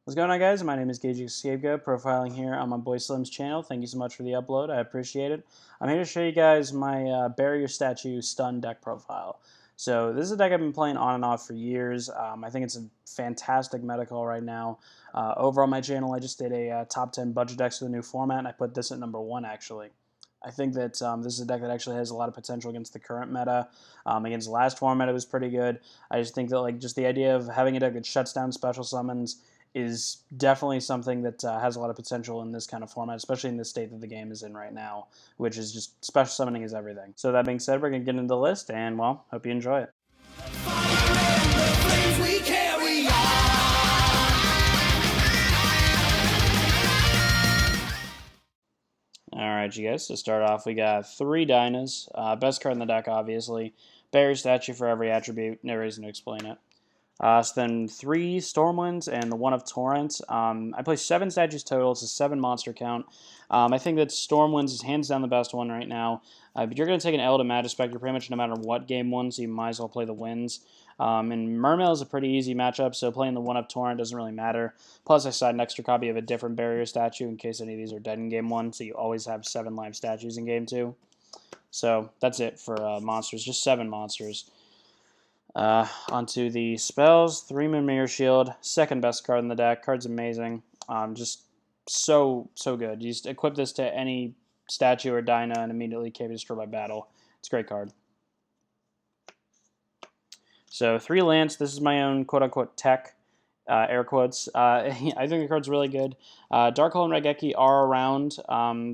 What's going on, guys? My name is Gagexscapegoat, profiling here on my boy Slim's channel. Thank you so much for the upload. I appreciate it. I'm here to show you guys my Barrier Statue Stun deck profile. So this is a deck I've been playing on and off for years. I think it's a fantastic meta call right now. Over on my channel, I just did a top 10 budget decks for the new format, and I put this at number 1, actually. I think that this is a deck that actually has a lot of potential against the current meta. Against the last format, it was pretty good. I just think that just the idea of having a deck that shuts down special summons is definitely something that has a lot of potential in this kind of format, especially in the state that the game is in right now, which is just special summoning is everything. So that being said, we're going to get into the list, and, well, hope you enjoy it. Alright, you guys, to start off, we got 3 Dynas. Best card in the deck, obviously. Barrier Statue for every attribute, no reason to explain it. So then 3 Stormwinds and the 1 of Torrent. I play 7 statues total. It's a 7 monster count. I think that Stormwinds is hands down the best one right now. But you're going to take an L to Magispectre pretty much no matter what game 1, so you might as well play the Winds. And Mermail is a pretty easy matchup, so playing the 1 of Torrent doesn't really matter. Plus, I side an extra copy of a different Barrier Statue in case any of these are dead in game 1, so you always have 7 live statues in game 2. So that's it for monsters, just 7 monsters. Onto the spells. 3 Mirror Shield, second best card in the deck. Card's amazing. Just so good. You just equip this to any statue or Dyna and immediately can't be destroyed by battle. It's a great card. So 3 Lance. This is my own quote-unquote tech, air quotes. I think the card's really good. Darkhold and Raigeki are around.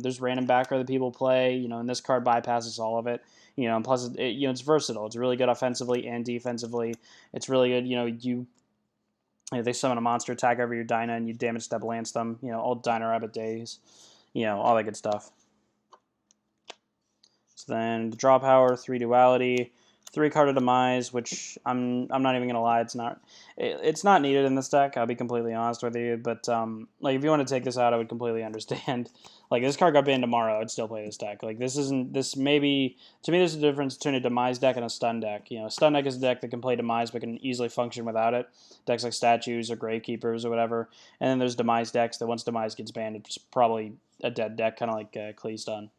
There's random backer that people play, and this card bypasses all of it. And plus, it's versatile. It's really good offensively and defensively. It's really good. They summon a monster attack over your Dyna and you damage step Lance them. Old Dyna Rabbit days. All that good stuff. So then the draw power, 3 duality, 3 card of demise, which I'm not even gonna lie, it's not needed in this deck. I'll be completely honest with you, but if you want to take this out, I would completely understand. This card got banned tomorrow, I'd still play this deck. To me, there's a difference between a demise deck and a stun deck. A stun deck is a deck that can play demise but can easily function without it. Decks like statues or gravekeepers or whatever. And then there's demise decks that once demise gets banned, it's probably a dead deck, kind of like Klee stun.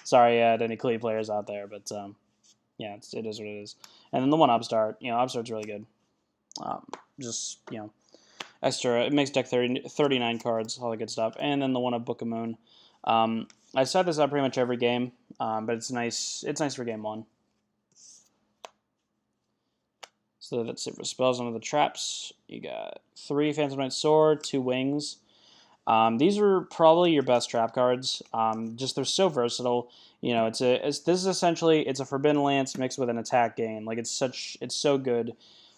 Sorry to any Klee players out there, but yeah, it is what it is. And then the 1 Upstart, Upstart's really good. Extra, it makes deck 39 cards, all that good stuff. And then the 1 of Book of Moon. I set this up pretty much every game, but it's nice for game 1. So that's it for spells. Under the traps, you got 3 Phantom Knight Sword, 2 Wings. These are probably your best trap cards. They're so versatile. This is essentially a Forbidden Lance mixed with an attack gain. It's so good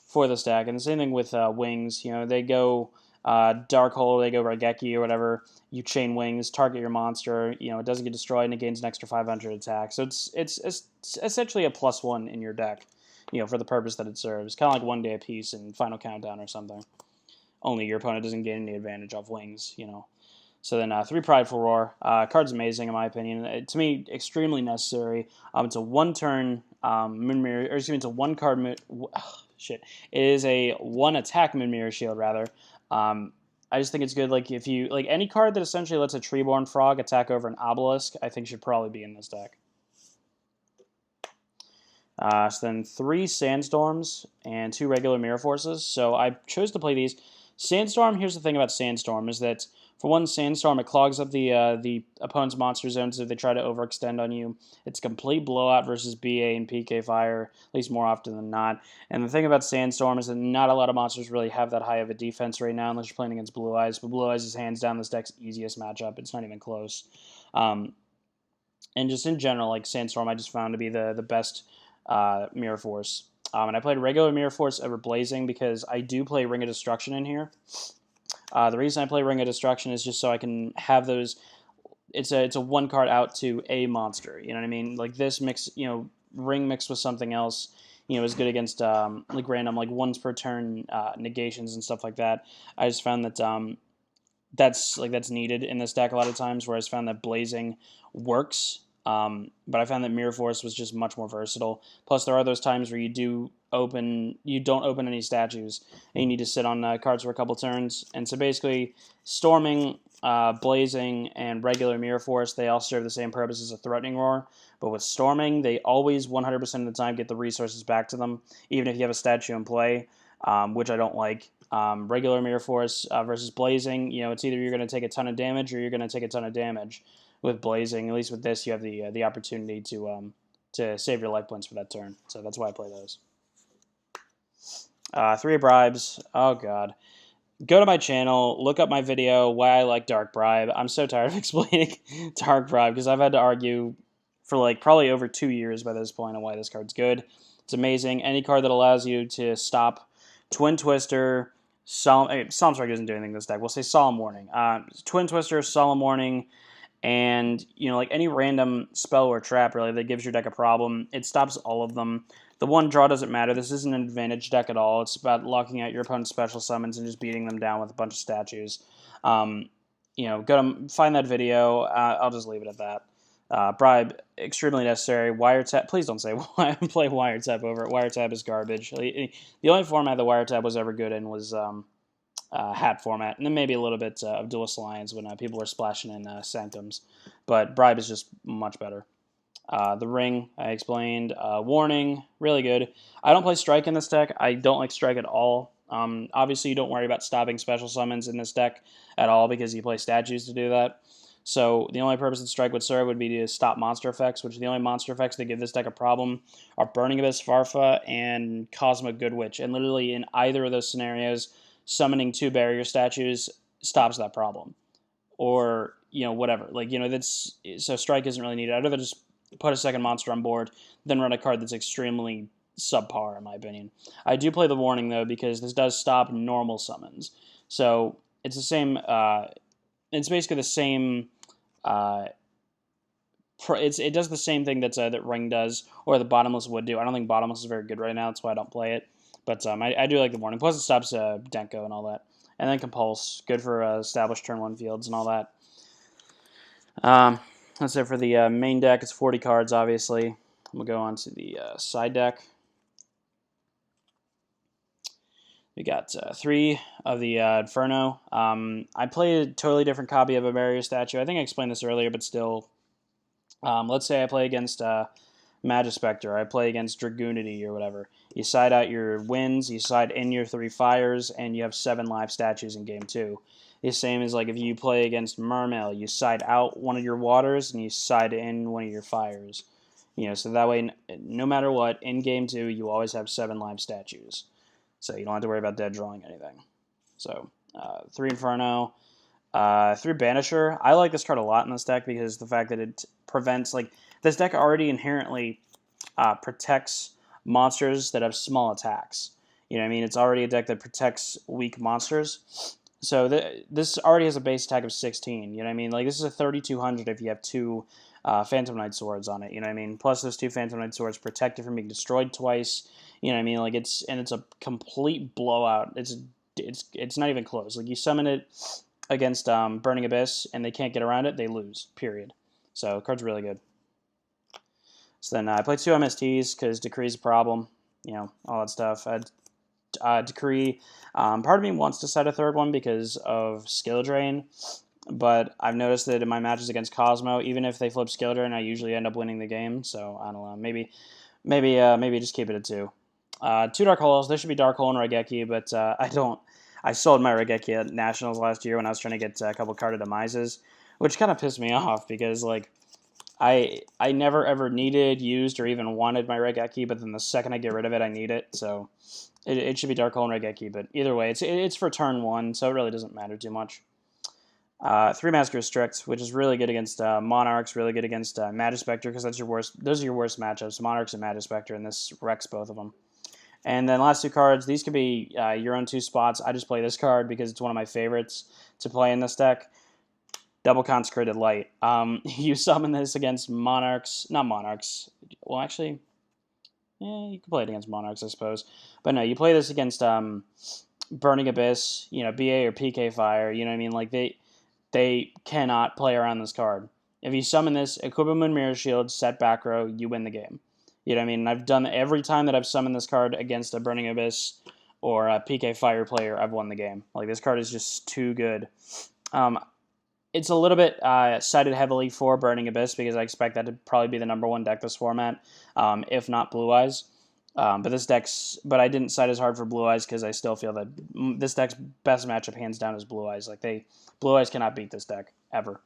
for this deck. And the same thing with Wings. They go Darkhold, they go Raigeki or whatever. You chain Wings, target your monster. It doesn't get destroyed and it gains an extra 500 attack. So it's essentially a +1 in your deck. For the purpose that it serves. Kind of like 1 day apiece in Final Countdown or something. Only your opponent doesn't gain any advantage off Wings, So then 3 Prideful Roar. Card's amazing in my opinion. To me, extremely necessary. It's a 1-turn Moon Mirror, or excuse me, it's a 1-card Moon. It is a 1 attack Moon Mirror Shield rather. I just think it's good. If you any card that essentially lets a Treeborn Frog attack over an Obelisk, I think should probably be in this deck. So then 3 Sandstorms and 2 regular Mirror Forces. So I chose to play these. Sandstorm, here's the thing about Sandstorm, is that, for one, Sandstorm, it clogs up the opponent's monster zones if they try to overextend on you. It's a complete blowout versus BA and PK Fire, at least more often than not. And the thing about Sandstorm is that not a lot of monsters really have that high of a defense right now, unless you're playing against Blue Eyes. But Blue Eyes is hands down this deck's easiest matchup. It's not even close. And just in general, Sandstorm I just found to be the best Mirror Force. And I played regular Mirror Force over Blazing because I do play Ring of Destruction in here. The reason I play Ring of Destruction is just so I can have those. It's a 1 card out to a monster. You know what I mean? This mix, Ring mixed with something else, is good against random 1s per turn negations and stuff like that. I just found that that's needed in this deck a lot of times. Whereas I found that Blazing works. But I found that Mirror Force was just much more versatile. Plus, there are those times where you do don't open any statues, and you need to sit on cards for a couple turns. And so basically, Storming, Blazing, and regular Mirror Force, they all serve the same purpose as a Threatening Roar. But with Storming, they always 100% of the time get the resources back to them, even if you have a statue in play, which I don't like. Regular Mirror Force versus Blazing, it's either you're going to take a ton of damage or you're going to take a ton of damage. With Blazing, at least with this, you have the opportunity to save your life points for that turn. So that's why I play those. 3 bribes. Oh, God. Go to my channel, look up my video, why I like Dark Bribe. I'm so tired of explaining Dark Bribe because I've had to argue for probably over 2 years by this point on why this card's good. It's amazing. Any card that allows you to stop Twin Twister, Solemn Strike doesn't do anything in this deck. We'll say Solemn Warning. Twin Twister, Solemn Warning, and any random spell or trap really that gives your deck a problem, it stops all of them. The one draw doesn't matter. This isn't an advantage deck at all. It's about locking out your opponent's special summons and just beating them down with a bunch of statues. Go to find that video. I'll just leave it at that. Bribe, extremely necessary. Wiretap, please don't say play Wiretap over it. Wiretap is garbage. The only format the Wiretap was ever good in was hat format, and then maybe a little bit of Duelist Alliance when people were splashing in Sanctums. But Bribe is just much better. The Ring, I explained. Warning, really good. I don't play Strike in this deck. I don't like Strike at all. Obviously, you don't worry about stopping special summons in this deck at all because you play statues to do that. So the only purpose that Strike would serve would be to stop monster effects, which the only monster effects that give this deck a problem are Burning Abyss, Farfa, and Cosmic Good Witch. And literally in either of those scenarios, summoning 2 barrier statues stops that problem. Or, whatever. So Strike isn't really needed. I'd rather just put a second monster on board than run a card that's extremely subpar, in my opinion. I do play the Warning, though, because this does stop normal summons. So it's the same... it's basically the same... it does the same thing that Ring does, or the Bottomless would do. I don't think Bottomless is very good right now. That's why I don't play it. But I do like the Warning. Plus it stops Denko and all that. And then Compulse. Good for established turn 1 fields and all that. That's it for the main deck. It's 40 cards, obviously. We'll go on to the side deck. We got 3 of the Inferno. I played a totally different copy of a barrier statue. I think I explained this earlier, but still. Let's say I play against Magispector. I play against Dragoonity or whatever. You side out your winds, you side in your 3 fires, and you have 7 live statues in game 2. The same as if you play against Mermail, you side out one of your waters and you side in one of your fires. So that way, no matter what, in game 2, you always have 7 live statues. So you don't have to worry about dead drawing anything. So 3 Inferno, 3 Banisher. I like this card a lot in this deck because the fact that it prevents, this deck already inherently protects monsters that have small attacks. It's already a deck that protects weak monsters. So this already has a base attack of 16. This is a 3200 if you have 2 Phantom Knight Swords on it. Plus those 2 Phantom Knight Swords protect it from being destroyed twice. It's a complete blowout. It's not even close. You summon it against Burning Abyss and they can't get around it, they lose. Period. So the card's really good. So then I played 2 MSTs because Decree's a problem. All that stuff. Decree. Part of me wants to set a 3rd one because of skill drain, but I've noticed that in my matches against Cosmo, even if they flip skill drain, I usually end up winning the game. So I don't know. Maybe just keep it at 2. 2 Dark Holes. There should be Dark Hole in Raigeki, but I don't. I sold my Raigeki at Nationals last year when I was trying to get a couple carded Demises, which kind of pissed me off because I never ever needed, used, or even wanted my Raigeki, but then the second I get rid of it, I need it. So it should be Dark Hole and Raigeki, but either way, it's for turn 1, so it really doesn't matter too much. 3 Massacre Strict, which is really good against Monarchs, really good against Magispector, because those are your worst matchups, Monarchs and Magispector, and this wrecks both of them. And then last 2 cards, these could be your own 2 spots. I just play this card because it's one of my favorites to play in this deck. Double Consecrated Light. You summon this against Monarchs, not Monarchs. Well, actually, yeah, you can play it against Monarchs, I suppose. But no, you play this against Burning Abyss, BA or PK Fire. They cannot play around this card. If you summon this, equip a Moon Mirror Shield, set back row, you win the game. You know what I mean? And I've done every time that I've summoned this card against a Burning Abyss or a PK Fire player, I've won the game. Like, this card is just too good. It's a little bit cited heavily for Burning Abyss because I expect that to probably be the #1 deck this format, if not Blue Eyes. But I didn't cite as hard for Blue Eyes because I still feel that this deck's best matchup, hands down, is Blue Eyes. Like, Blue Eyes cannot beat this deck ever.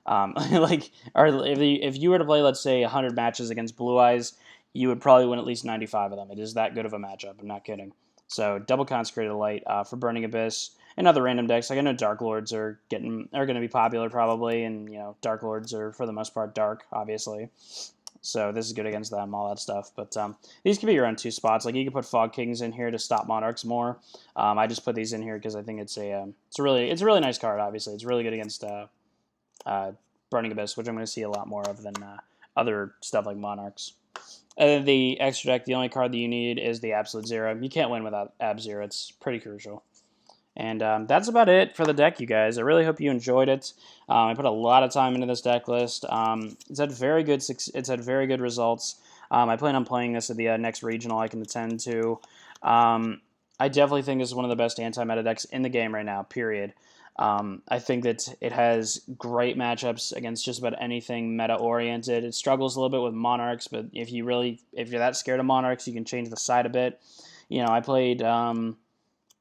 Like, or if you were to play, let's say, 100 matches against Blue Eyes, you would probably win at least 95 of them. It is that good of a matchup. I'm not kidding. So double Consecrated Light for Burning Abyss and other random decks. Like, I know Dark Lords are going to be popular probably, and Dark Lords are for the most part dark, obviously. So this is good against them, all that stuff. But these could be your own 2 spots. Like, you could put Fog Kings in here to stop Monarchs more. I just put these in here because I think it's a really nice card. Obviously, it's really good against Burning Abyss, which I'm going to see a lot more of than other stuff like Monarchs. And then the extra deck, the only card that you need is the Absolute Zero. You can't win without Ab Zero. It's pretty crucial. And that's about it for the deck, you guys. I really hope you enjoyed it. I put a lot of time into this deck list. It's had very good results. I plan on playing this at the next regional I can attend to. I definitely think this is one of the best anti-meta decks in the game right now, period. I think that it has great matchups against just about anything meta-oriented. It struggles a little bit with Monarchs, but if you're that scared of Monarchs, you can change the side a bit. I played...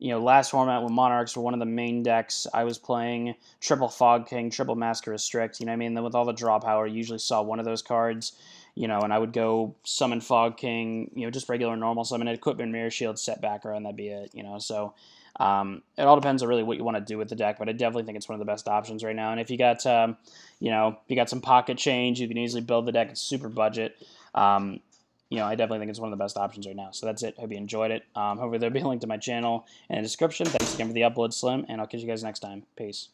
last format with Monarchs were one of the main decks. I was playing triple Fog King, triple Masker Restrict. Then with all the draw power, you usually saw one of those cards. And I would go summon Fog King, just regular normal summon it, Equipment Mirror Shield, set backer, and that'd be it. So it all depends on really what you want to do with the deck. But I definitely think it's one of the best options right now. And if you got some pocket change, you can easily build the deck. It's super budget. I definitely think it's one of the best options right now. So that's it. Hope you enjoyed it. Hopefully there'll be a link to my channel in the description. Thanks again for the upload, Slim, and I'll catch you guys next time. Peace.